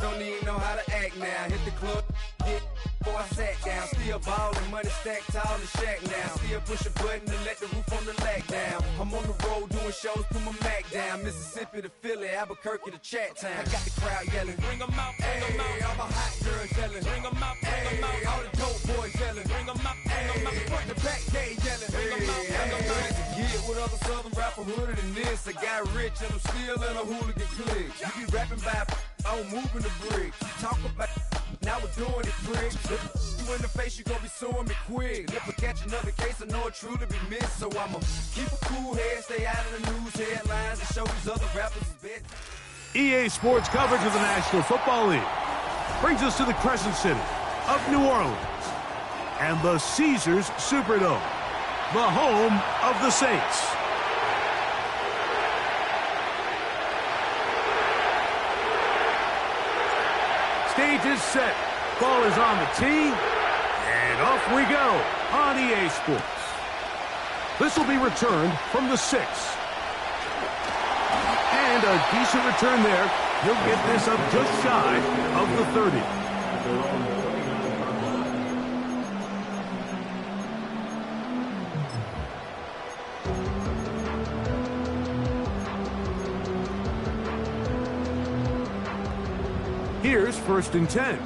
don't even know how to act now. Hit the club, get before I sat down. Still ballin', money stacked tall in shack now. Still push a button to let the roof on the lack down. I'm on the road doing shows, put my Mac down. Mississippi to Philly, Albuquerque to Chat Town. I got the crowd yelling, bring 'em out, bring 'em out. All my hot girls yelling, bring 'em out, bring 'em out. All the dope boys yelling, bring 'em out, bring 'em out. Front to back, they yelling, bring 'em out, bring 'em out. Get with other southern rapper hooded than this. I got rich and I'm still in a hooligan clique. You be rapping by, I'm moving the bricks. You talk about, now we're doing it, prick. You in the face, you gon' be suing me quick. If I catch another case, I know it truly be missed. So I'ma keep a cool head, stay out of the news headlines, and show these other rappers his bed. EA Sports coverage of the National Football League brings us to the Crescent City of New Orleans and the Caesars Superdome, the home of the Saints. Stage is set. Ball is on the tee. And off we go on EA Sports. This will be returned from the 6. And a decent return there. He'll get this up just shy of the 30. Here's 1st and 10.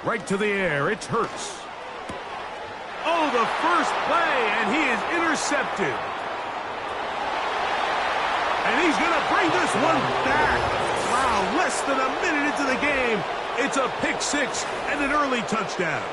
Right to the air, it's Hurts. Oh, the first play, and he is intercepted. And he's going to bring this one back. Wow, less than a minute into the game, it's a pick 6 and an early touchdown.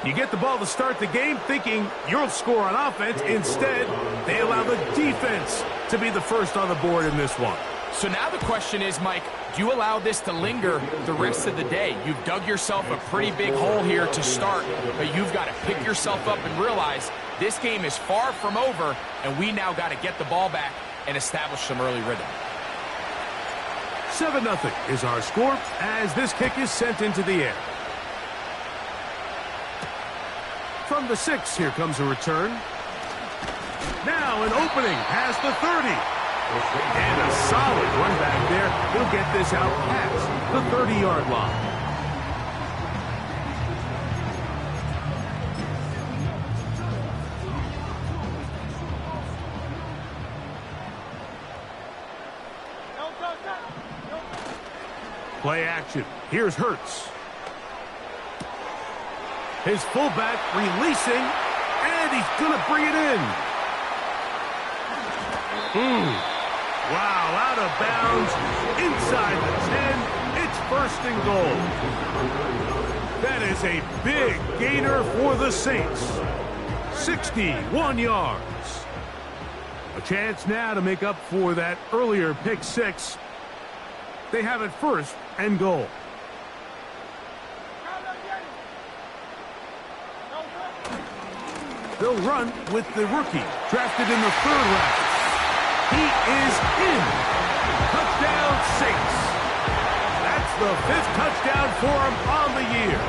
You get the ball to start the game thinking you'll score on offense. Instead, they allow the defense to be the first on the board in this one. So now the question is, Mike, do you allow this to linger the rest of the day? You've dug yourself a pretty big hole here to start, but you've got to pick yourself up and realize this game is far from over, and we now got to get the ball back and establish some early rhythm. 7-0 is our score as this kick is sent into the air. From the 6, here comes a return. Now an opening past the 30. And a solid run back there. He'll get this out past the 30-yard line. Play action. Here's Hurts. His fullback releasing, and he's going to bring it in. Wow, out of bounds, inside the 10, it's 1st and goal. That is a big gainer for the Saints. 61 yards. A chance now to make up for that earlier pick 6. They have it 1st and goal. They'll run with the rookie, drafted in the 3rd round. He is in. Touchdown, Saints. That's the 5th touchdown for him on the year.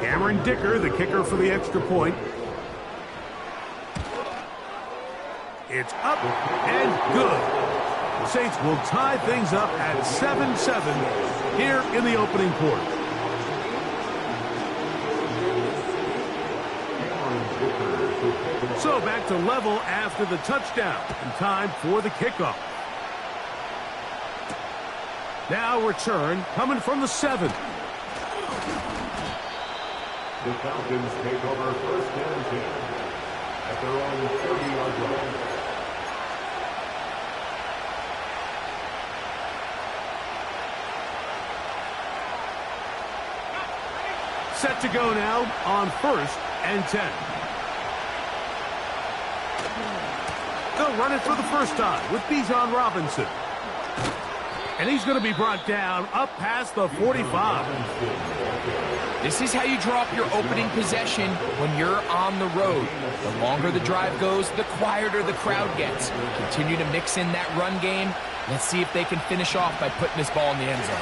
Cameron Dicker, the kicker for the extra point. It's up and good. The Saints will tie things up at 7-7 here in the opening quarter. So back to level after the touchdown, and time for the kickoff. Now return coming from the 7. The Falcons take over 1st and 10 at their own 30-yard line. Set to go now on 1st and 10. They'll run it for the first time with Bijan Robinson. And he's going to be brought down up past the 45. This is how you draw up your opening possession when you're on the road. The longer the drive goes, the quieter the crowd gets. Continue to mix in that run game. Let's see if they can finish off by putting this ball in the end zone.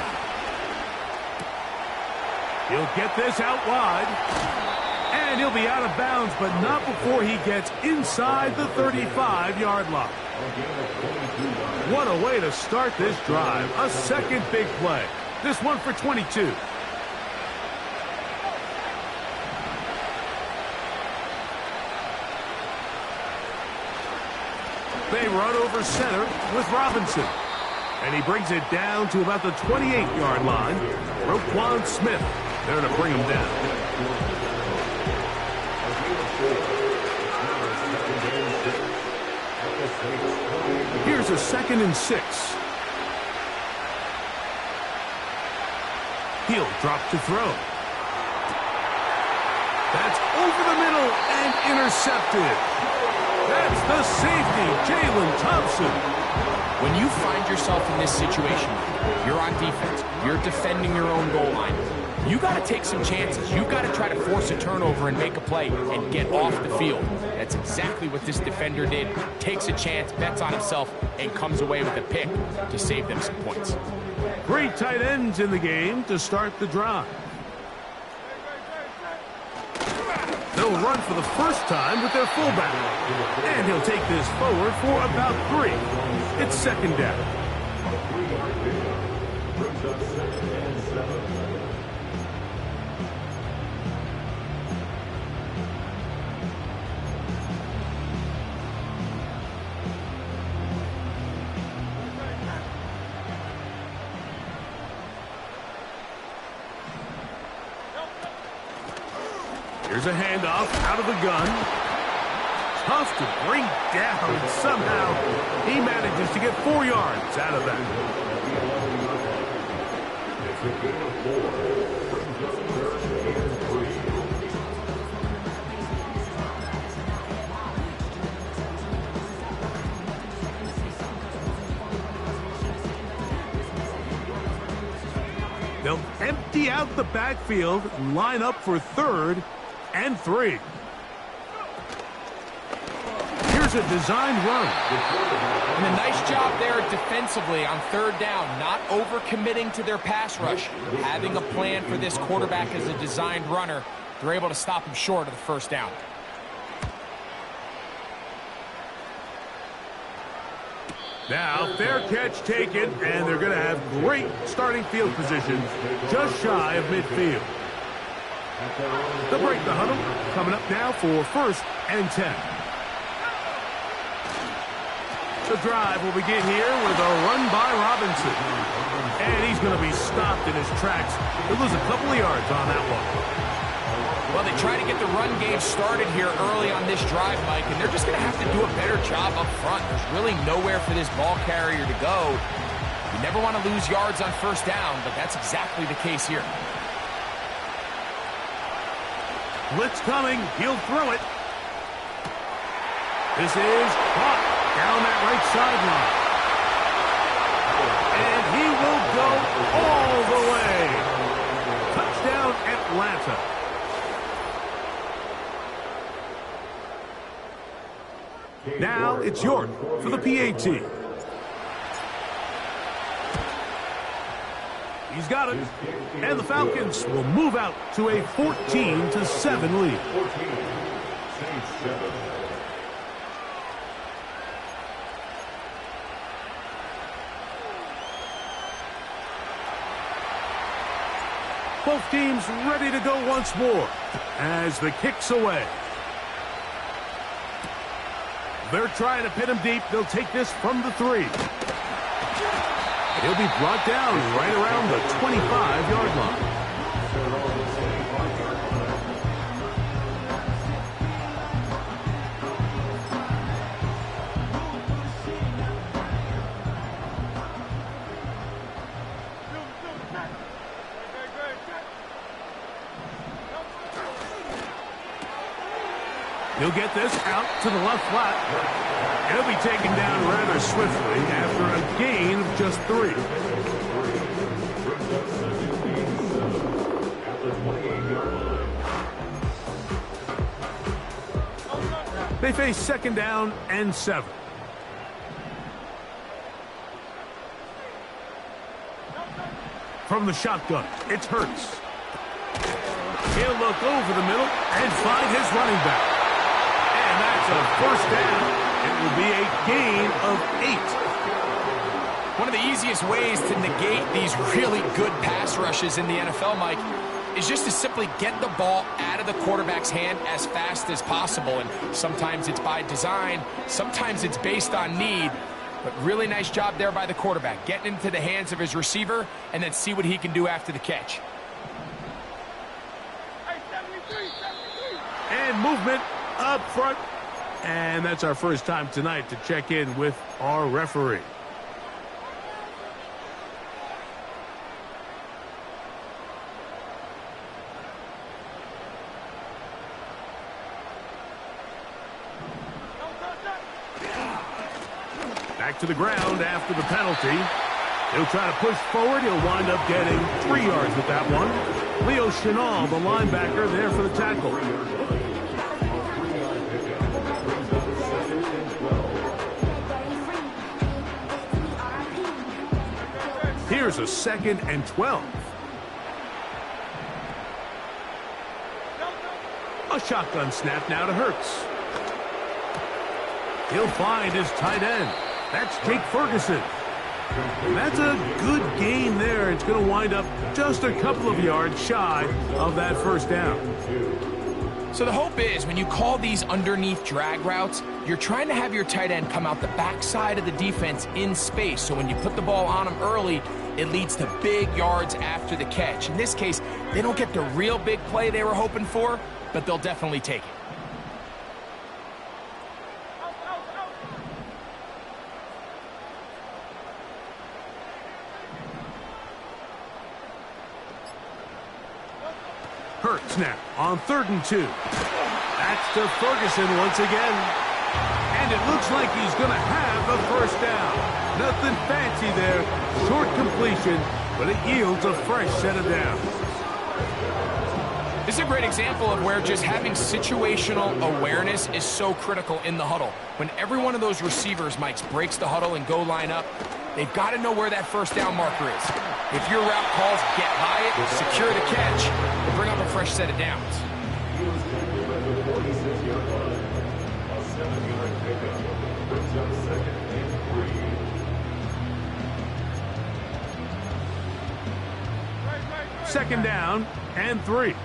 He'll get this out wide. And he'll be out of bounds, but not before he gets inside the 35-yard line. What a way to start this drive. A second big play. This one for 22. They run over center with Robinson. And he brings it down to about the 28-yard line. Roquan Smith there to bring him down. Here's a 2nd and 6. He'll drop to throw. That's over the middle and intercepted. That's the safety, Jalen Thompson. When you find yourself in this situation, you're on defense, you're defending your own goal line, you got to take some chances. You've got to try to force a turnover and make a play and get off the field. That's exactly what this defender did. Takes a chance, bets on himself, and comes away with a pick to save them some points. Great tight ends in the game to start the drive. They'll run for the first time with their fullback. And he'll take this forward for about 3. It's 2nd down. Here's a handoff out of the gun. Tough to bring down, and somehow he manages to get 4 yards out of that. It's a gain of 4. Brings up 3rd and 3. They'll empty out the backfield and line up for 3rd and 3. Here's a designed run. And a nice job there defensively on 3rd down, not overcommitting to their pass rush. Having a plan for this quarterback as a designed runner, they're able to stop him short of the 1st down. Now, fair catch taken, and they're going to have great starting field position just shy of midfield. They'll break the huddle. Coming up now for 1st and 10. The drive will begin here with a run by Robinson. And he's going to be stopped in his tracks. He'll lose a couple of yards on that one. Well, they try to get the run game started here early on this drive, Mike, and they're just going to have to do a better job up front. There's really nowhere for this ball carrier to go. You never want to lose yards on 1st down, but that's exactly the case here. Blitz coming. He'll throw it. This is caught down that right sideline. And he will go all the way. Touchdown, Atlanta. Now it's York for the PAT. He's got it. And the Falcons will move out to a 14-7 lead. 14-7. Both teams ready to go once more as the kick's away. They're trying to pin him deep. They'll take this from the 3. He'll be brought down right around the 25-yard line. He'll get this out to the left flat. He'll be taken down rather swiftly after a gain of just 3. They face 2nd down and 7. From the shotgun, it's Hurts. He'll look over the middle and find his running back. And that's a 1st down. It will be a gain of 8. One of the easiest ways to negate these really good pass rushes in the NFL, Mike, is just to simply get the ball out of the quarterback's hand as fast as possible. And sometimes it's by design, sometimes it's based on need. But really nice job there by the quarterback, getting into the hands of his receiver and then see what he can do after the catch. And movement up front. And that's our first time tonight to check in with our referee. Back to the ground after the penalty. He'll try to push forward. He'll wind up getting 3 yards with that one. Leo Chenal, the linebacker, there for the tackle. Here's a 2nd and 12. A shotgun snap now to Hurts. He'll find his tight end. That's Jake Ferguson. That's a good gain there. It's going to wind up just a couple of yards shy of that 1st down. So the hope is when you call these underneath drag routes, you're trying to have your tight end come out the backside of the defense in space. So when you put the ball on him early, it leads to big yards after the catch. In this case, they don't get the real big play they were hoping for, but they'll definitely take it. Hurts now on 3rd and 2. That's to Ferguson once again. And it looks like he's going to have the 1st down. Nothing fancy there. Short completion, but it yields a fresh set of downs. This is a great example of where just having situational awareness is so critical in the huddle. When every one of those receivers, Mike, breaks the huddle and go line up, they've got to know where that 1st down marker is. If your route calls, get by it, secure the catch, and bring up a fresh set of downs. Second down and 3.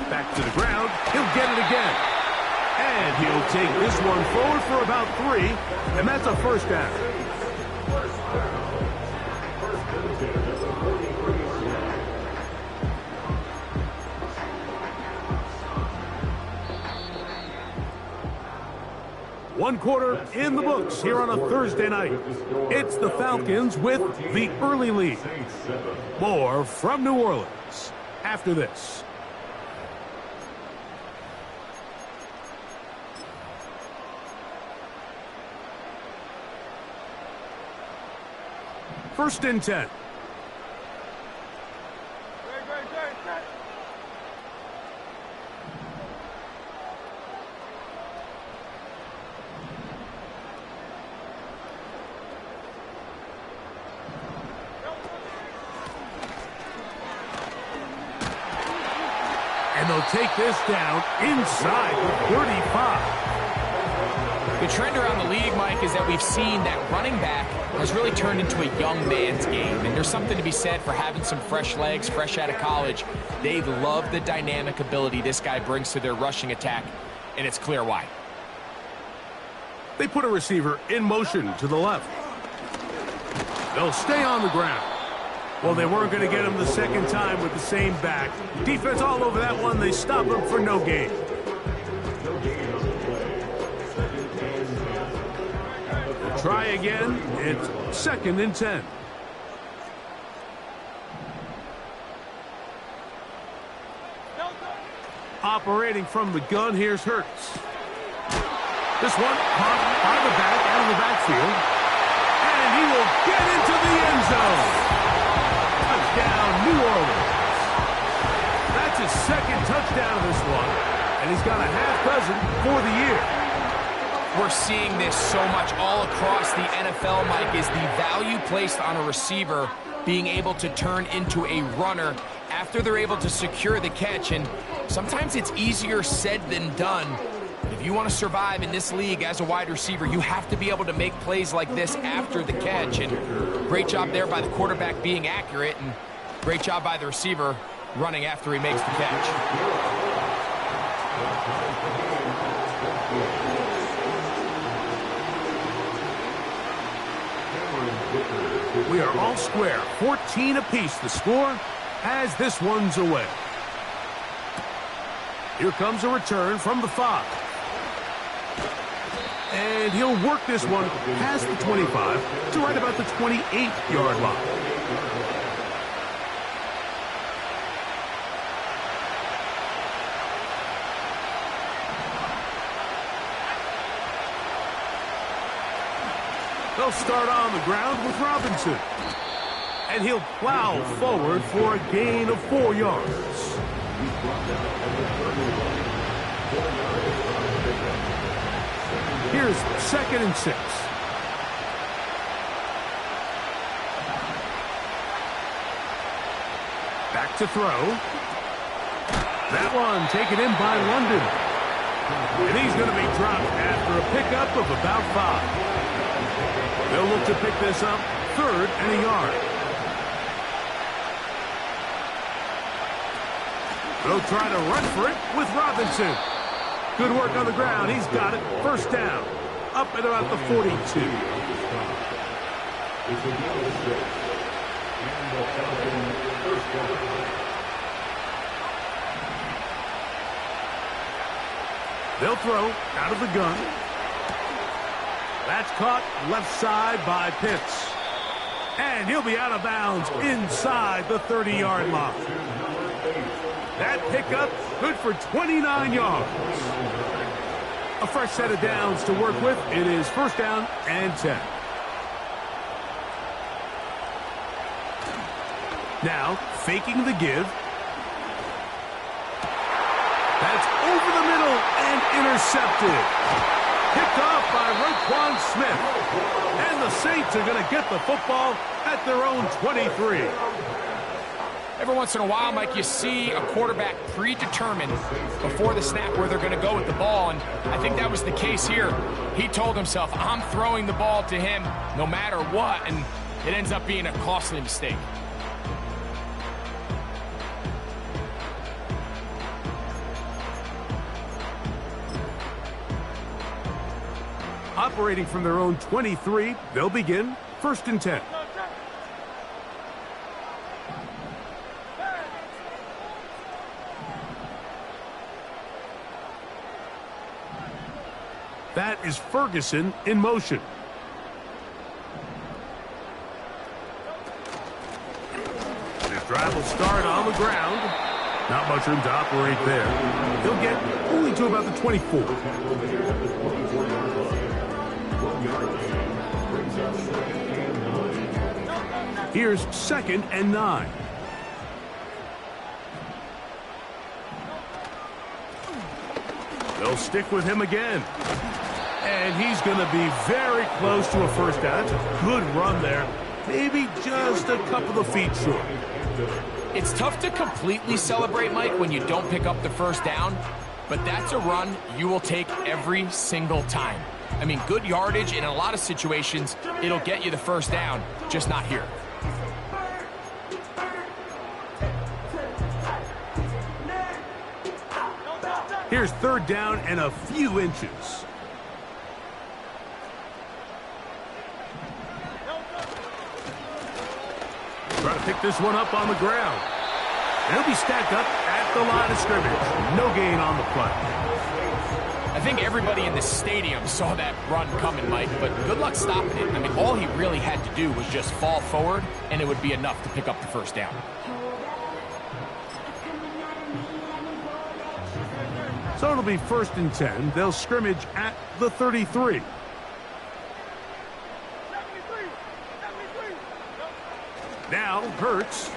Back to the ground. He'll get it again. And he'll take this one forward for about 3. And that's a 1st down. One quarter in the books here on a Thursday night. It's the Falcons with the early lead. More from New Orleans after this. First and 10. And they'll take this down inside the 35. The trend around the league, Mike, is that we've seen that running back has really turned into a young man's game. And there's something to be said for having some fresh legs, fresh out of college. They love the dynamic ability this guy brings to their rushing attack, and it's clear why. They put a receiver in motion to the left. They'll stay on the ground. Well, they weren't going to get him the second time with the same back. Defense all over that one. They stop him for no gain. Try again. It's 2nd and 10. Operating from the gun, here's Hurts. This one caught by the back, out of the backfield. And he will get into the end zone. Touchdown, New Orleans. That's his second touchdown of this one. And he's got a half dozen for the year. We're seeing this so much all across the NFL, Mike, is the value placed on a receiver being able to turn into a runner after they're able to secure the catch. And sometimes it's easier said than done. But if you want to survive in this league as a wide receiver, you have to be able to make plays like this after the catch. And great job there by the quarterback being accurate, and great job by the receiver running after he makes the catch. We are all square, 14 apiece the score as this one's away. Here comes a return from the 5. And he'll work this one past the 25 to right about the 28-yard line. They'll start on the ground with Robinson. And he'll plow forward for a gain of 4 yards. Here's 2nd and 6. Back to throw. That one taken in by London. And he's going to be dropped after a pickup of about 5. They'll look to pick this up, 3rd and a yard. They'll try to run for it with Robinson. Good work on the ground. He's got it. 1st down. Up at about the 42. They'll throw out of the gun. That's caught left side by Pitts. And he'll be out of bounds inside the 30-yard line. That pickup good for 29 yards. A fresh set of downs to work with. It is 1st down and 10. Now, faking the give. That's over the middle and intercepted. Picked off by Roquan Smith. And the Saints are going to get the football at their own 23. Every once in a while, Mike, you see a quarterback predetermined before the snap where they're going to go with the ball, and I think that was the case here. He told himself, I'm throwing the ball to him no matter what, and it ends up being a costly mistake. Operating from their own 23, they'll begin 1st and 10. That is Ferguson in motion. This drive will start on the ground. Not much room to operate there. He'll get only to about the 24. Here's 2nd and 9. They'll stick with him again. And he's going to be very close to a 1st down. It's a good run there. Maybe just a couple of feet short. It's tough to completely celebrate, Mike, when you don't pick up the 1st down. But that's a run you will take every single time. I mean, good yardage, and in a lot of situations, it'll get you the 1st down, just not here. Here's 3rd down and a few inches. Try to pick this one up on the ground. And he'll be stacked up at the line of scrimmage. No gain on the play. I think everybody in the stadium saw that run coming, Mike, but good luck stopping it. I mean, all he really had to do was just fall forward, and it would be enough to pick up the 1st down. So it'll be 1st and 10. They'll scrimmage at the 33. Now Hurts.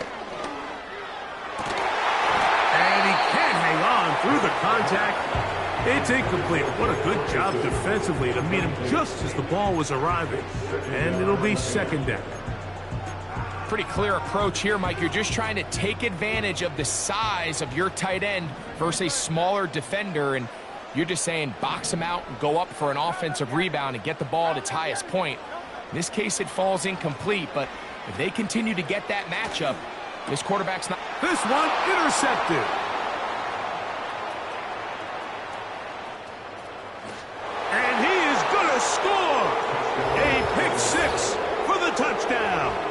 And he can't hang on through the contact. It's incomplete. What a good job defensively to meet him just as the ball was arriving. And it'll be 2nd down. Pretty clear approach here, Mike. You're just trying to take advantage of the size of your tight end versus a smaller defender, and you're just saying box him out and go up for an offensive rebound and get the ball at its highest point. In this case, it falls incomplete, but if they continue to get that matchup, this quarterback's not... This one intercepted. And he is going to score. A pick 6 for the touchdown.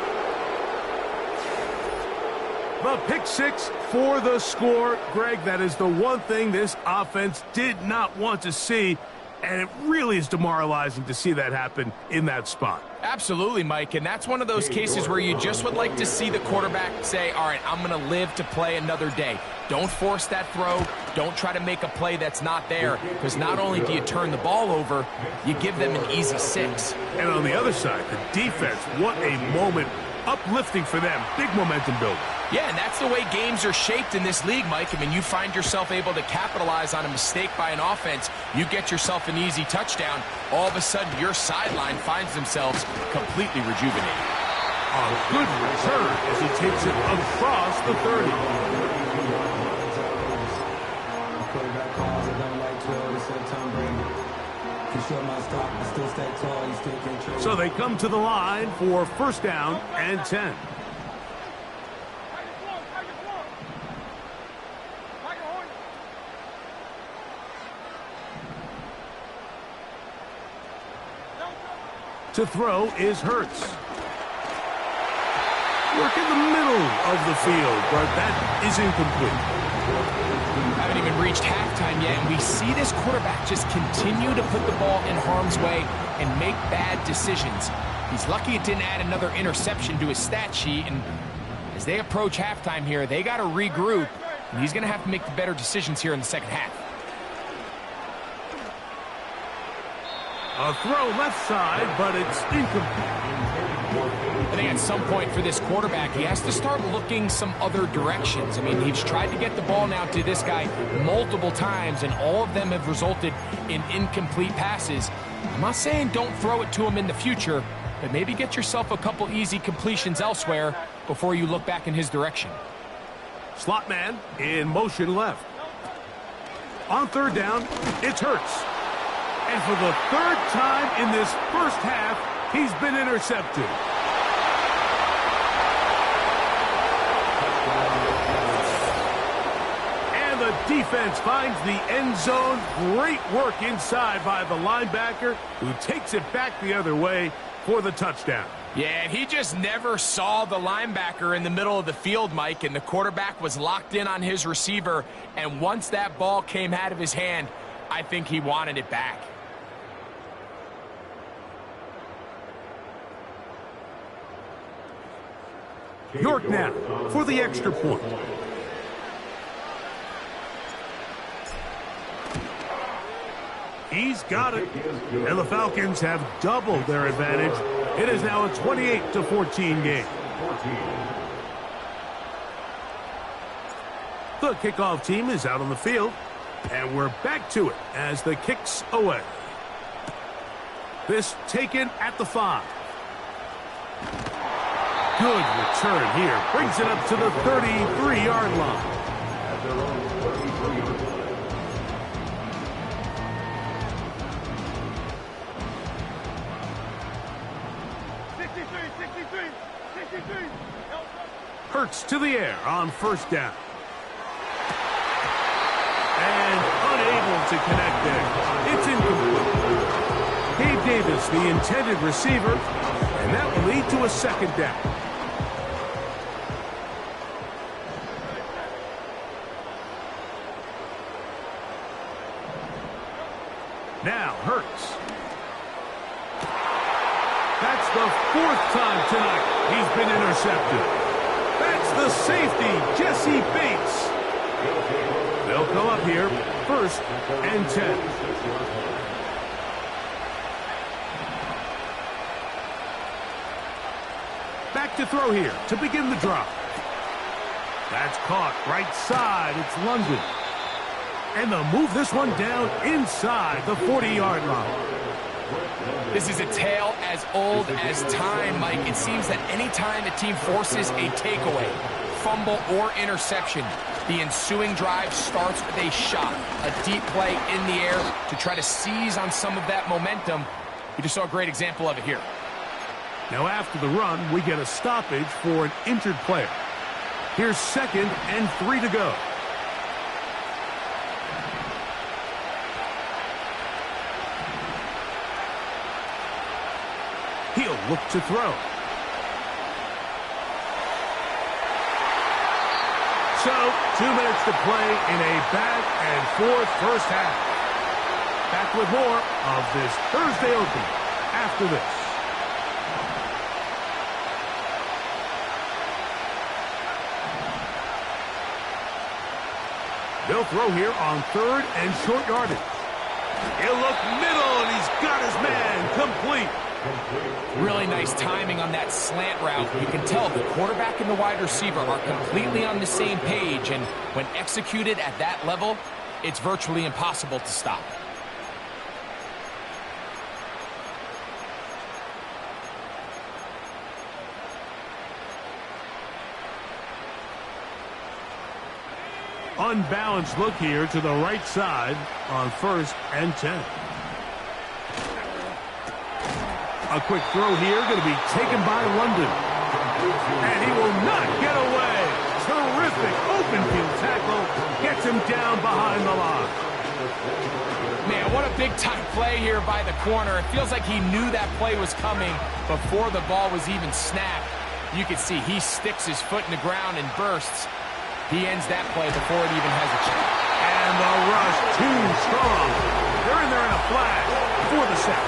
The pick 6 for the score. Greg, that is the one thing this offense did not want to see, and it really is demoralizing to see that happen in that spot. Absolutely, Mike, and that's one of those cases where you just would like to see the quarterback say, all right, I'm going to live to play another day. Don't force that throw. Don't try to make a play that's not there, because not only do you turn the ball over, you give them an easy 6. And on the other side, the defense, what a moment. Uplifting for them. Big momentum builder. Yeah, and that's the way games are shaped in this league, Mike. I mean, you find yourself able to capitalize on a mistake by an offense. You get yourself an easy touchdown. All of a sudden, your sideline finds themselves completely rejuvenated. A good return as he takes it across the 30. So they come to the line for 1st down and 10. To throw is Hurts. Work in the middle of the field, but that is incomplete. Haven't even reached halftime yet, and we see this quarterback just continue to put the ball in harm's way and make bad decisions. He's lucky it didn't add another interception to his stat sheet, and as they approach halftime here, they got to regroup, and he's going to have to make the better decisions here in the 2nd half. A throw left side, but it's incomplete. I think at some point for this quarterback, he has to start looking some other directions. I mean, he's tried to get the ball now to this guy multiple times, and all of them have resulted in incomplete passes. I'm not saying don't throw it to him in the future, but maybe get yourself a couple easy completions elsewhere before you look back in his direction. Slot man in motion left. On 3rd down, it's Hurts. And for the 3rd time in this 1st half, he's been intercepted. And the defense finds the end zone. Great work inside by the linebacker, who takes it back the other way for the touchdown. Yeah, and he just never saw the linebacker in the middle of the field, Mike, and the quarterback was locked in on his receiver, and once that ball came out of his hand, I think he wanted it back. York now for the extra point. He's got it. And the Falcons have doubled their advantage. It is now a 28-14 game. The kickoff team is out on the field. And we're back to it as the kick's away. This taken at the 5. Good return here. Brings it up to the 33-yard line. At their own 33. Hurts to the air on 1st down. And unable to connect there. It's incomplete. Gabe Davis, the intended receiver, and that will lead to a 2nd down. Now Hurts. That's the 4th time tonight he's been intercepted. That's the safety, Jesse Bates. They'll They'll come up here, 1st and 10. Back to throw here to begin the drive. That's caught right side. It's London. And they'll move this one down inside the 40-yard line. This is a tale as old as time, Mike. It seems that any time a team forces a takeaway, fumble, or interception, the ensuing drive starts with a shot, a deep play in the air to try to seize on some of that momentum. We just saw a great example of it here. Now after the run, we get a stoppage for an injured player. Here's 2nd and 3 to go. He'll look to throw. So, 2 minutes to play in a back and forth first half. Back with more of this Thursday opener after this. They'll throw here on 3rd and short yardage. He'll look middle, and he's got his man complete. Really nice timing on that slant route. You can tell the quarterback and the wide receiver are completely on the same page, and when executed at that level, it's virtually impossible to stop. Unbalanced look here to the right side on 1st and 10. A quick throw here, going to be taken by London. And he will not get away. Terrific open field tackle. Gets him down behind the line. Man, what a big-time play here by the corner. It feels like he knew that play was coming before the ball was even snapped. You can see he sticks his foot in the ground and bursts. He ends that play before it even has a chance. And the rush too strong. They're in there in a flag for the sack.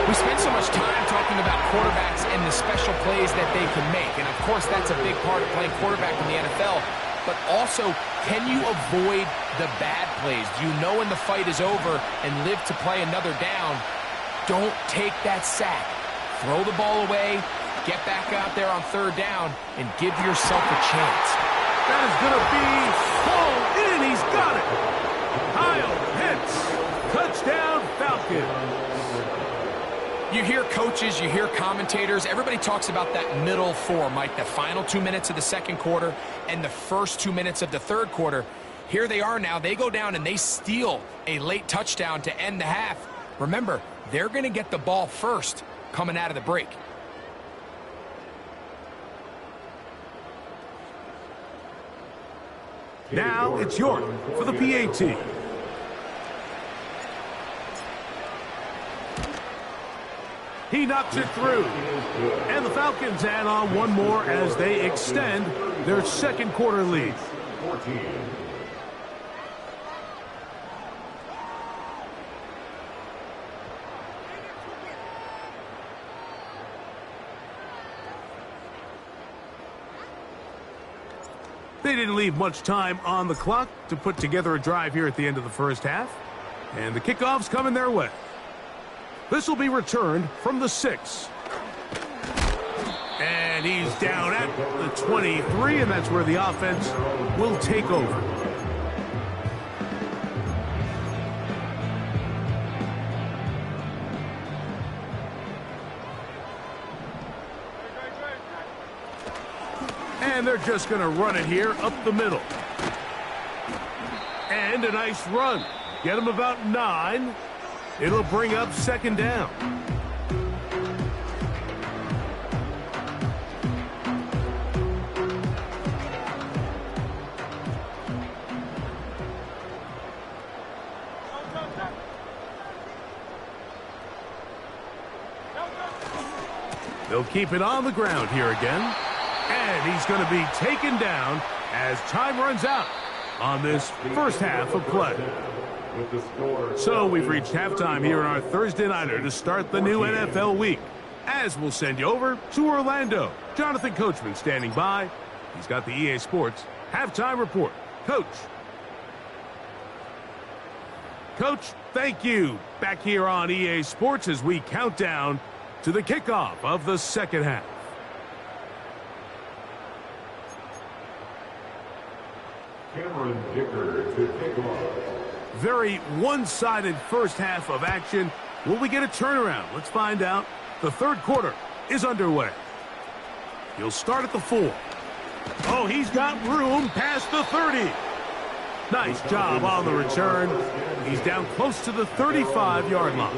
We spend so much time talking about quarterbacks and the special plays that they can make. And, of course, that's a big part of playing quarterback in the NFL. But also, can you avoid the bad plays? Do you know when the fight is over and live to play another down? Don't take that sack. Throw the ball away, get back out there on 3rd down, and give yourself a chance. That is going to be hauled in. He's got it. Kyle Pitts. Touchdown, Falcons. You hear coaches, you hear commentators, everybody talks about that middle 4, Mike, the final 2 minutes of the 2nd quarter and the first 2 minutes of the 3rd quarter. Here they are now. They go down and they steal a late touchdown to end the half. Remember, they're going to get the ball first coming out of the break. Now it's York for the PAT. He knocks it through. And the Falcons add on one more as they extend their 2nd quarter lead. They didn't leave much time on the clock to put together a drive here at the end of the first half. And the kickoff's coming their way. This will be returned from the 6. And he's down at the 23, and that's where the offense will take over. And they're just going to run it here up the middle. And a nice run. Get him about 9. It'll bring up 2nd down. They'll keep it on the ground here again. And he's going to be taken down as time runs out on this first half of play. So we've reached halftime here in our Thursday Nighter to start the new NFL week. As we'll send you over to Orlando. Jonathan Coachman standing by. He's got the EA Sports halftime report. Coach. Coach, thank you. Back here on EA Sports as we count down to the kickoff of the second half. Cameron Dicker to kick off. Very one-sided first half of action. Will we get a turnaround? Let's find out. The third quarter is underway. He'll start at the 4. Oh, he's got room past the 30. Nice job on the return. He's down close to the 35-yard line.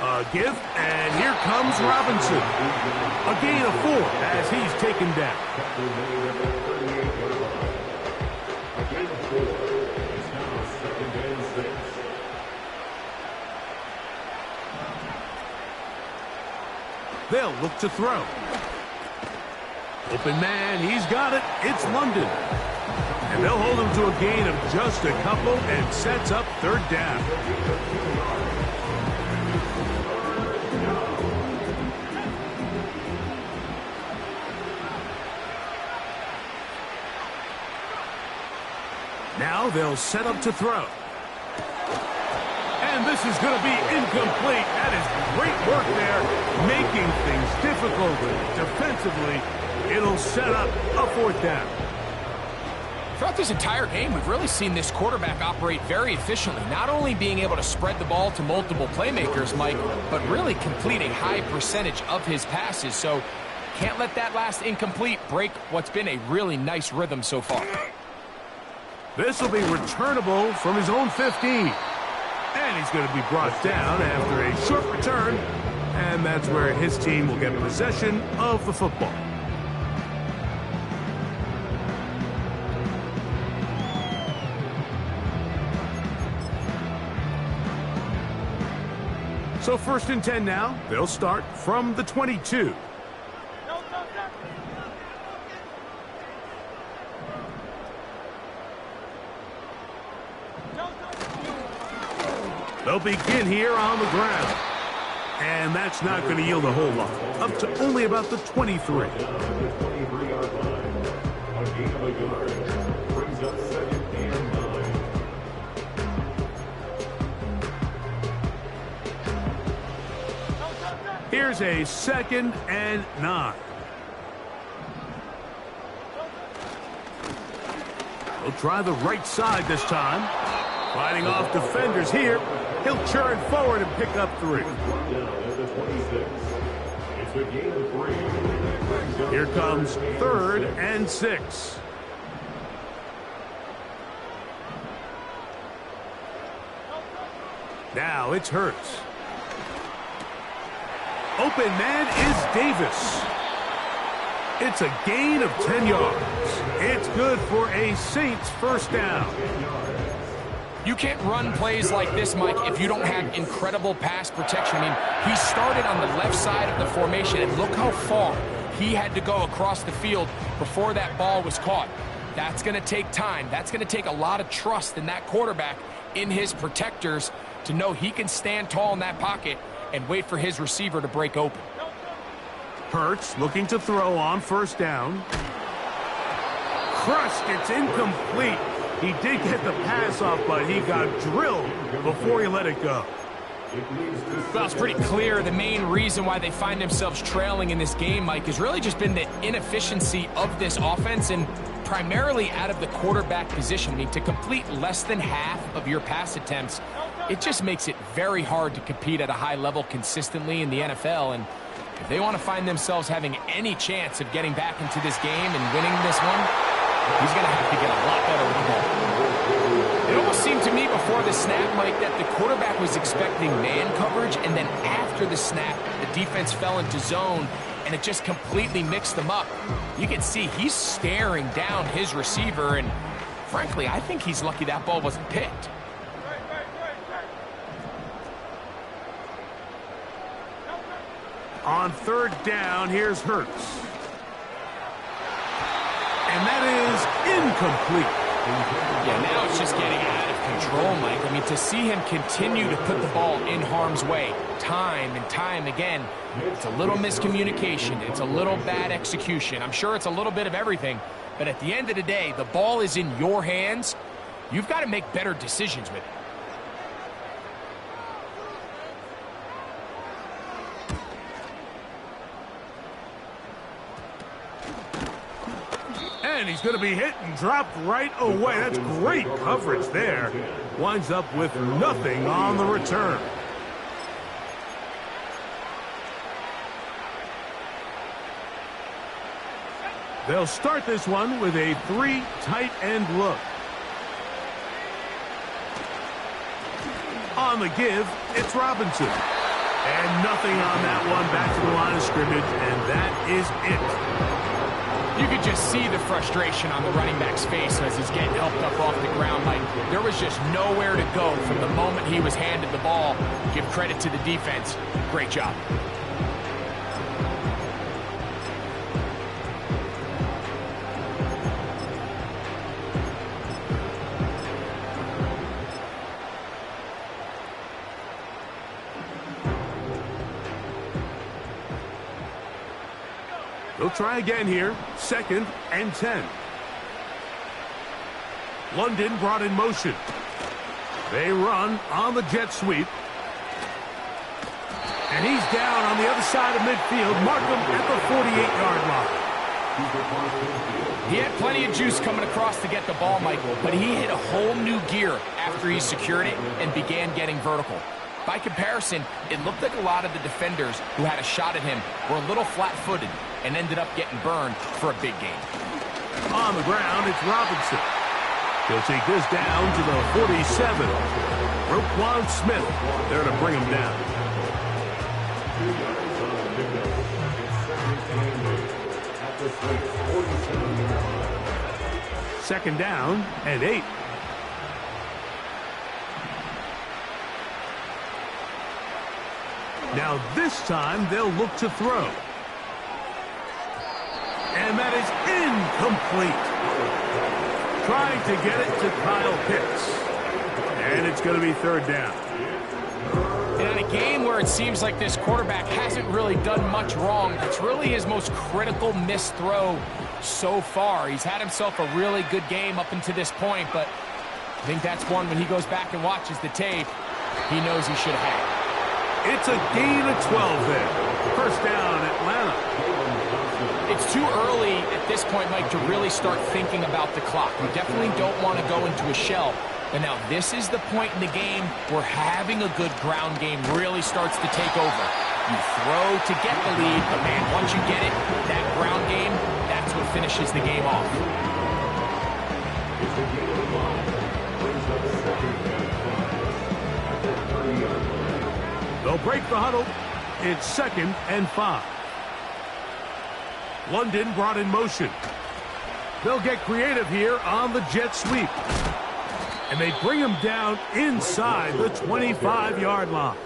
A give, and here comes Robinson. A gain of 4 as he's taken down. They'll look to throw. Open man, he's got it. It's London. And they'll hold him to a gain of just a couple and sets up third down. Now they'll set up to throw. And this is going to be incomplete. That is great work there, making things difficult. Defensively, it'll set up a fourth down. Throughout this entire game, we've really seen this quarterback operate very efficiently, not only being able to spread the ball to multiple playmakers, Mike, but really complete a high percentage of his passes. So can't let that last incomplete break what's been a really nice rhythm so far. This will be returnable from his own 15. And he's going to be brought down after a short return. And that's where his team will get possession of the football. So 1st and 10 now. They'll start from the 22. They'll begin here on the ground. And that's not going to yield a whole lot. Up to only about the 23. Here's a 2nd and 9. They'll try the right side this time. Fighting off defenders here. He'll churn forward and pick up 3. Here comes 3rd and 6. Now it's Hurts. Open man is Davis. It's a gain of 10 yards. It's good for a Saints first down. You can't run plays like this, Mike, if you don't have incredible pass protection. I mean, he started on the left side of the formation, and look how far he had to go across the field before that ball was caught. That's going to take time. That's going to take a lot of trust in that quarterback, in his protectors, to know he can stand tall in that pocket and wait for his receiver to break open. Hurts looking to throw on first down. Crushed, it's incomplete. He did get the pass off, but he got drilled before he let it go. Well, it's pretty clear the main reason why they find themselves trailing in this game, Mike, has really just been the inefficiency of this offense and primarily out of the quarterback position. I mean, to complete less than half of your pass attempts, it just makes it very hard to compete at a high level consistently in the NFL. And if they want to find themselves having any chance of getting back into this game and winning this one, he's going to have to get a lot better with the ball. It almost seemed to me before the snap, Mike, that the quarterback was expecting man coverage, and then after the snap, the defense fell into zone, and it just completely mixed them up. You can see he's staring down his receiver, and frankly, I think he's lucky that ball wasn't picked. On 3rd down, here's Hurts. And that is incomplete. Yeah, now it's just getting out of control, Mike. I mean, to see him continue to put the ball in harm's way time and time again, it's a little miscommunication. It's a little bad execution. I'm sure it's a little bit of everything, but at the end of the day, the ball is in your hands. You've got to make better decisions with it. And he's going to be hit and dropped right away. That's great coverage there. Winds up with nothing on the return. They'll start this one with a 3 tight end look. On the give, it's Robinson. And nothing on that one. Back to the line of scrimmage, and that is it. You could just see the frustration on the running back's face as he's getting helped up off the ground. Like, there was just nowhere to go from the moment he was handed the ball. Give credit to the defense. Great job. They'll try again here. 2nd and 10. London brought in motion. They run on the jet sweep. And he's down on the other side of midfield. Markham at the 48-yard line. He had plenty of juice coming across to get the ball, Michael, but he hit a whole new gear after he secured it and began getting vertical. By comparison, it looked like a lot of the defenders who had a shot at him were a little flat-footed and ended up getting burned for a big game. On the ground, it's Robinson. He'll take this down to the 47. Roquan Smith there to bring him down. Second down and 8. Now this time they'll look to throw. And that is incomplete. Trying to get it to Kyle Pitts. And it's going to be 3rd down. And in a game where it seems like this quarterback hasn't really done much wrong, it's really his most critical missed throw so far. He's had himself a really good game up until this point, but I think that's one when he goes back and watches the tape, he knows he should have had it. It's a gain of 12 there. 1st down, Atlanta. It's too early at this point, Mike, to really start thinking about the clock. You definitely don't want to go into a shell. But now this is the point in the game where having a good ground game really starts to take over. You throw to get the lead, but man, once you get it, that ground game, that's what finishes the game off. They'll break the huddle. It's 2nd and 5. London brought in motion. They'll get creative here on the jet sweep. And they bring him down inside the 25-yard line.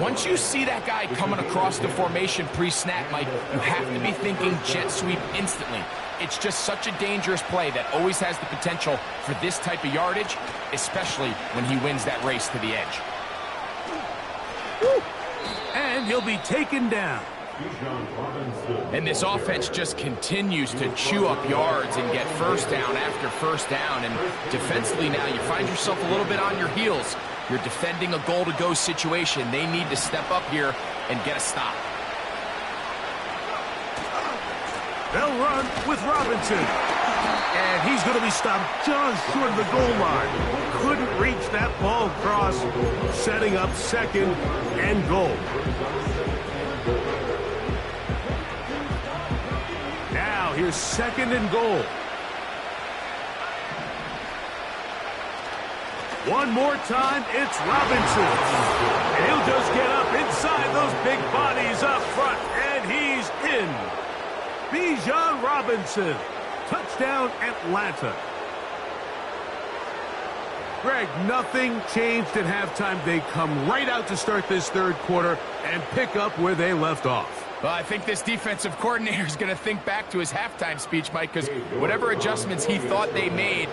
Once you see that guy coming across the formation pre-snap, Mike, you have to be thinking jet sweep instantly. It's just such a dangerous play that always has the potential for this type of yardage, especially when he wins that race to the edge. Woo. And he'll be taken down. And this offense just continues to chew up yards and get 1st down after 1st down. And defensively now, you find yourself a little bit on your heels. You're defending a goal-to-go situation. They need to step up here and get a stop. They'll run with Robinson. And he's going to be stopped just short of the goal line. Couldn't reach that ball across, setting up 2nd and goal. Now here's 2nd and goal. One more time, it's Robinson. And he'll just get up inside those big bodies up front, and he's in. Bijan Robinson. Touchdown, Atlanta. Greg, nothing changed at halftime. They come right out to start this 3rd quarter and pick up where they left off. Well, I think this defensive coordinator is going to think back to his halftime speech, Mike, because whatever adjustments he thought they made,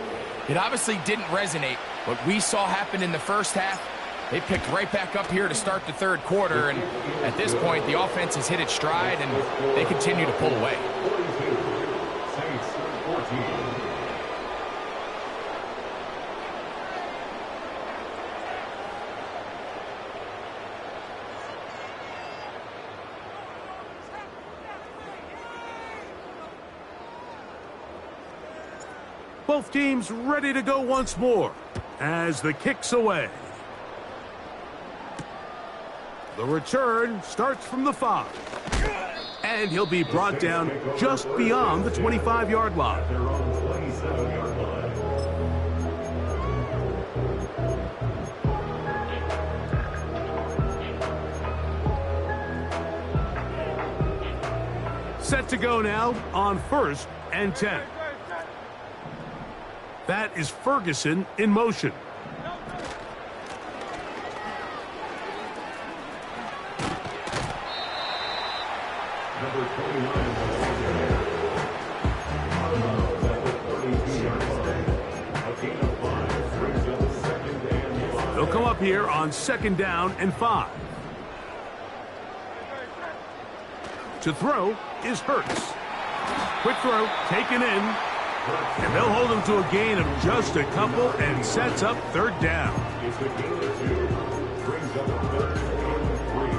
it obviously didn't resonate. What we saw happen in the first half, they picked right back up here to start the third quarter, and at this point, the offense has hit its stride, and they continue to pull away. Both teams ready to go once more as the kick's away. The return starts from the 5. And he'll be brought down just beyond the 25-yard line. Set to go now on 1st and 10. That is Ferguson in motion. Number 29. They'll come up here on 2nd down and 5. To throw is Hurts. Quick throw, taken in. And they'll hold him to a gain of just a couple and sets up 3rd down. It's the gain of 2. Brings up 3rd and 3.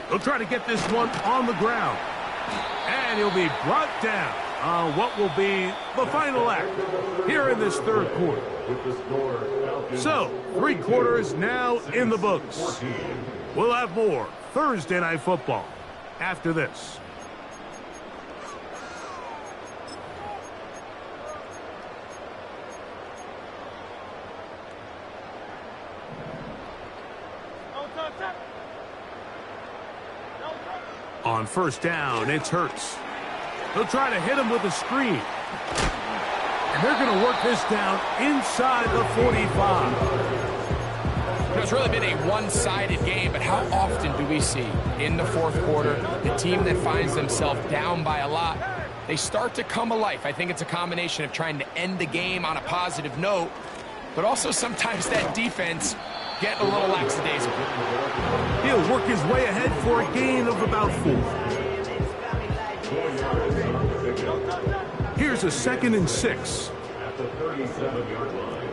They'll try to get this one on the ground. And he'll be brought down on what will be the final act here in this 3rd quarter. So, 3 quarters now in the books. We'll have more Thursday Night Football after this. On 1st down, it's Hurts. They'll try to hit him with a screen. And they're going to work this down inside the 45. It's really been a one-sided game, but how often do we see in the 4th quarter the team that finds themselves down by a lot, they start to come alive? I think it's a combination of trying to end the game on a positive note, but also sometimes that defense getting a little lackadaisical. He'll work his way ahead for a gain of about 4. Here's a 2nd and 6. At the 37-yard line.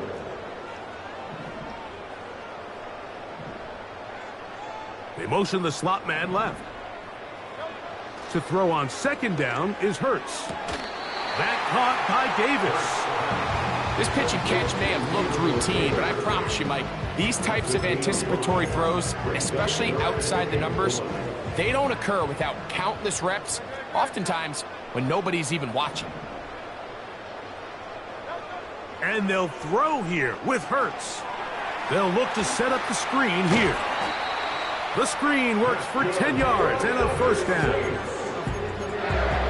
They motion the slot man left. To throw on 2nd down is Hurts. That caught by Davis. This pitch and catch may have looked routine, but I promise you, Mike, these types of anticipatory throws, especially outside the numbers, they don't occur without countless reps, oftentimes when nobody's even watching. And they'll throw here with Hurts. They'll look to set up the screen here. The screen works for 10 yards and a 1st down.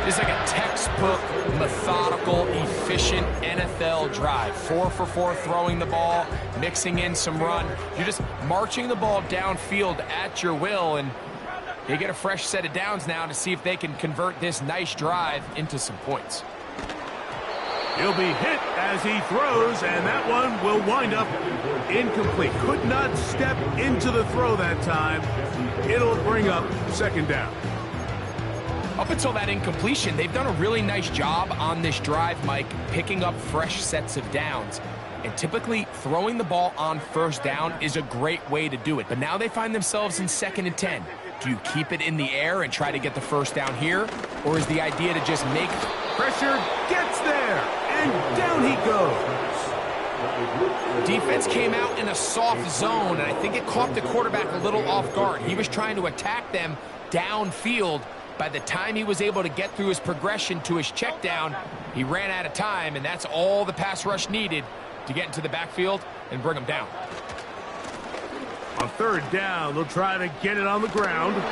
It's like a textbook, methodical, efficient NFL drive. 4 for 4 throwing the ball, mixing in some run. You're just marching the ball downfield at your will, and they get a fresh set of downs now to see if they can convert this nice drive into some points. He'll be hit as he throws, and that one will wind up incomplete. Could not step into the throw that time. It'll bring up 2nd down. Up until that incompletion, they've done a really nice job on this drive, Mike, picking up fresh sets of downs. And typically, throwing the ball on 1st down is a great way to do it. But now they find themselves in 2nd and 10. Do you keep it in the air and try to get the 1st down here? Or is the idea to just make... Pressure gets there, and down he goes. Defense came out in a soft zone, and I think it caught the quarterback a little off guard. He was trying to attack them downfield. By the time he was able to get through his progression to his check down, he ran out of time, and that's all the pass rush needed to get into the backfield and bring him down. On 3rd down, they'll try to get it on the ground.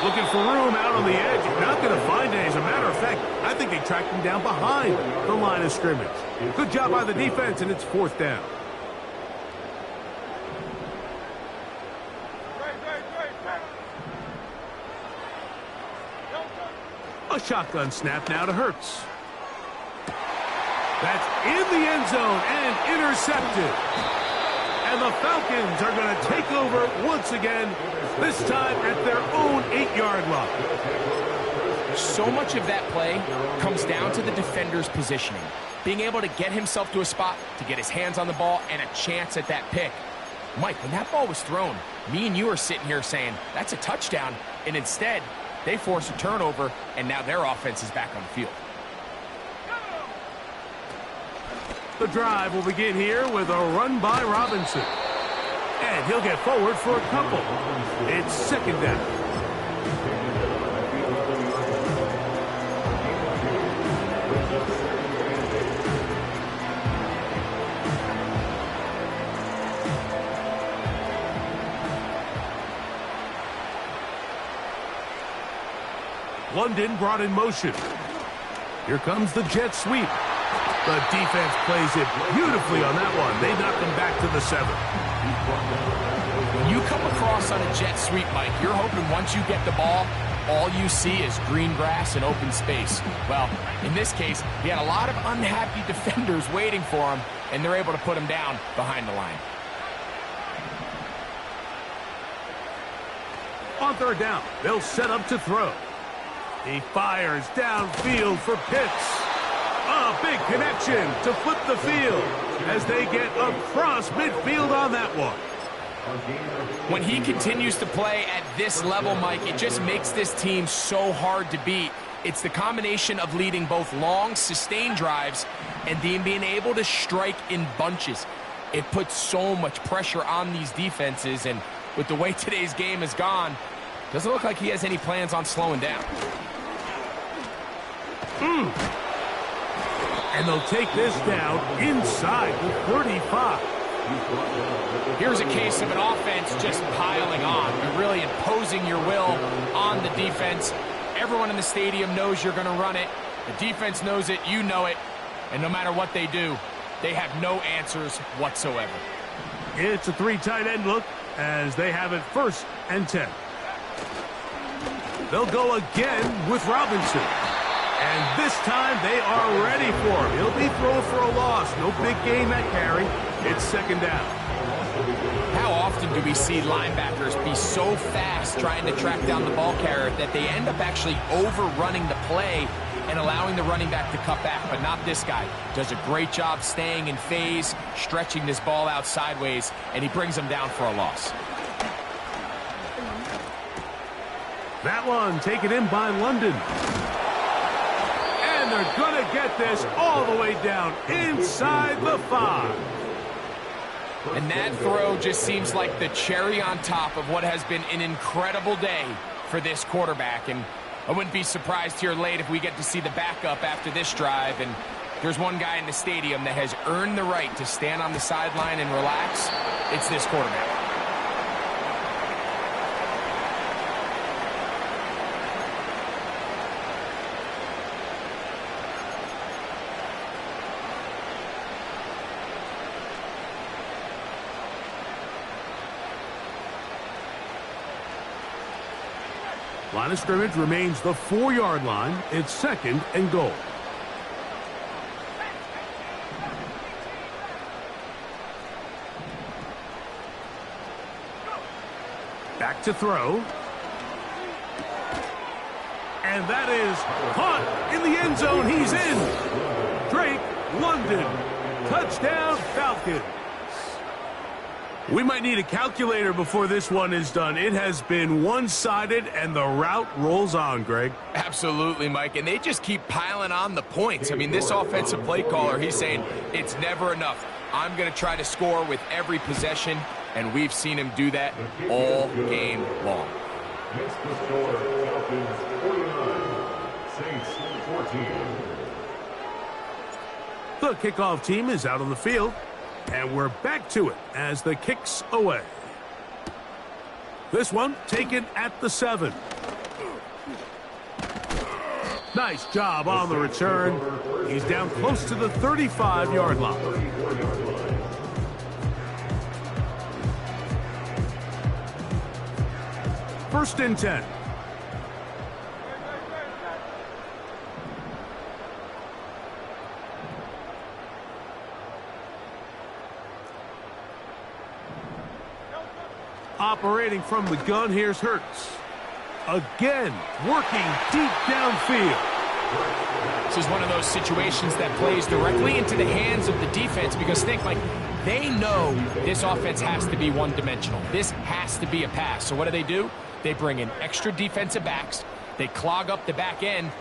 Looking for room out on the edge. You're not going to find it. As a matter of fact, I think they tracked him down behind the line of scrimmage. Good job by the defense, and it's 4th down. A shotgun snap now to Hurts. That's in the end zone and intercepted. And the Falcons are going to take over once again, this time at their own 8-yard line. So much of that play comes down to the defender's positioning. Being able to get himself to a spot, to get his hands on the ball, and a chance at that pick. Mike, when that ball was thrown, me and you are sitting here saying, that's a touchdown. And instead, they force a turnover, and now their offense is back on the field. The drive will begin here with a run by Robinson. And he'll get forward for a couple. It's 2nd down. London brought in motion. Here comes the jet sweep. The defense plays it beautifully on that one. They knock him back to the 7. When you come across on a jet sweep, Mike, you're hoping once you get the ball, all you see is green grass and open space. Well, in this case, he had a lot of unhappy defenders waiting for him, and they're able to put him down behind the line. On 3rd down, they'll set up to throw. He fires downfield for Pitts. A big connection to flip the field as they get across midfield on that one. When he continues to play at this level, Mike, it just makes this team so hard to beat. It's the combination of leading both long, sustained drives and then being able to strike in bunches. It puts so much pressure on these defenses, and with the way today's game has gone, doesn't look like he has any plans on slowing down. And they'll take this down inside the 35. Here's a case of an offense just piling on. You're really imposing your will on the defense. Everyone in the stadium knows you're going to run it. The defense knows it, you know it. And no matter what they do, they have no answers whatsoever. It's a 3 tight end look as they have it 1st and 10. They'll go again with Robinson. And this time they are ready for him. He'll be thrown for a loss. No big gain that carry. It's 2nd down. How often do we see linebackers be so fast trying to track down the ball carrier that they end up actually overrunning the play and allowing the running back to cut back? But not this guy. Does a great job staying in phase, stretching this ball out sideways, and he brings him down for a loss. That one taken in by London. And they're going to get this all the way down inside the 5. And that throw just seems like the cherry on top of what has been an incredible day for this quarterback. And I wouldn't be surprised here late if we get to see the backup after this drive. And there's one guy in the stadium that has earned the right to stand on the sideline and relax. It's this quarterback. Line of scrimmage remains the 4-yard line. It's 2nd and goal. Back to throw. And that is caught in the end zone. He's in. Drake London. Touchdown Falcons. We might need a calculator before this one is done. It has been one-sided, and the route rolls on, Greg. Absolutely, Mike, and they just keep piling on the points. I mean, this offensive play caller, he's saying it's never enough. I'm going to try to score with every possession, and we've seen him do that all game long. Next to score, Falcons 49, Saints 14. The kickoff team is out on the field. And we're back to it as the kick's away. This one taken at the 7. Nice job on the return. He's down close to the 35-yard line. First and 10. Operating from the gun, here's Hurts. Again, working deep downfield. This is one of those situations that plays directly into the hands of the defense because think like they know this offense has to be one-dimensional. This has to be a pass. So what do? They bring in extra defensive backs. They clog up the back end.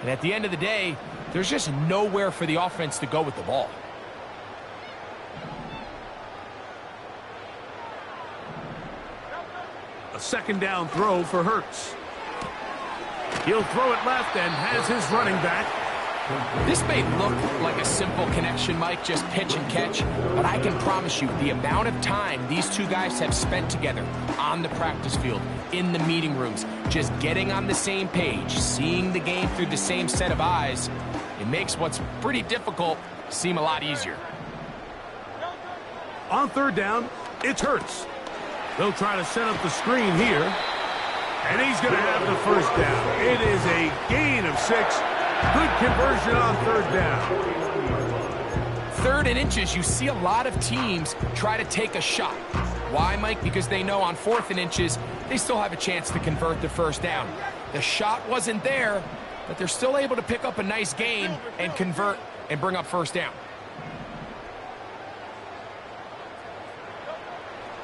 And at the end of the day, there's just nowhere for the offense to go with the ball. A second down throw for Hurts. He'll throw it left and has his running back. This may look like a simple connection, Mike, just pitch and catch, but I can promise you the amount of time these two guys have spent together on the practice field, in the meeting rooms, just getting on the same page, seeing the game through the same set of eyes, it makes what's pretty difficult seem a lot easier. On third down, it's Hurts. They'll try to set up the screen here, and he's going to have the first down. It is a gain of 6. Good conversion on third down. Third and inches, you see a lot of teams try to take a shot. Why, Mike? Because they know on fourth and inches, they still have a chance to convert the first down. The shot wasn't there, but they're still able to pick up a nice gain and convert and bring up first down.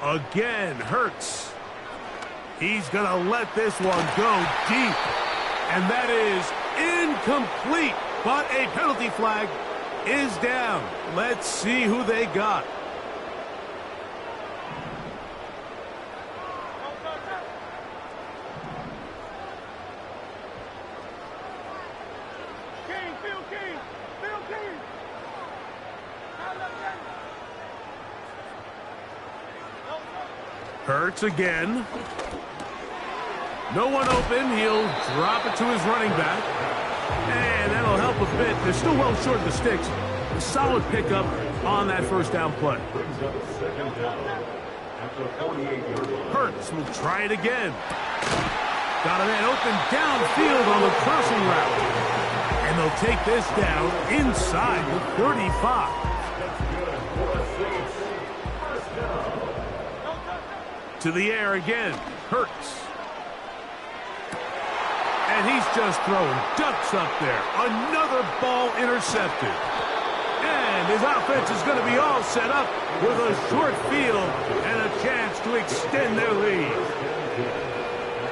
Again, Hurts. He's going to let this one go deep. And that is incomplete. But a penalty flag is down. Let's see who they got. Hurts again. No one open. He'll drop it to his running back. And that'll help a bit. They're still well short of the sticks. A solid pickup on that first down play. Hurts will try it again. Got a man open downfield on the crossing route. And they'll take this down inside the 35. To the air again, Hurts. And he's just throwing ducks up there. Another ball intercepted. And his offense is going to be all set up with a short field and a chance to extend their lead.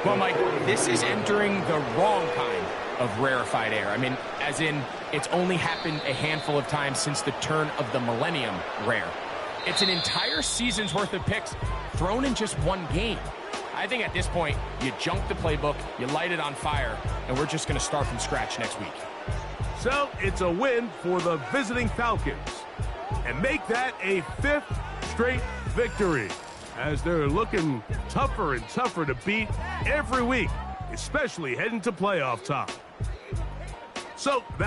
Well, Mike, this is entering the wrong kind of rarefied air. I mean, as in, it's only happened a handful of times since the turn of the millennium rare. It's an entire season's worth of picks thrown in just one game. I think at this point, you junk the playbook, you light it on fire, and we're just going to start from scratch next week. So it's a win for the visiting Falcons and make that a 5th straight victory as they're looking tougher and tougher to beat every week, especially heading to playoff time. So that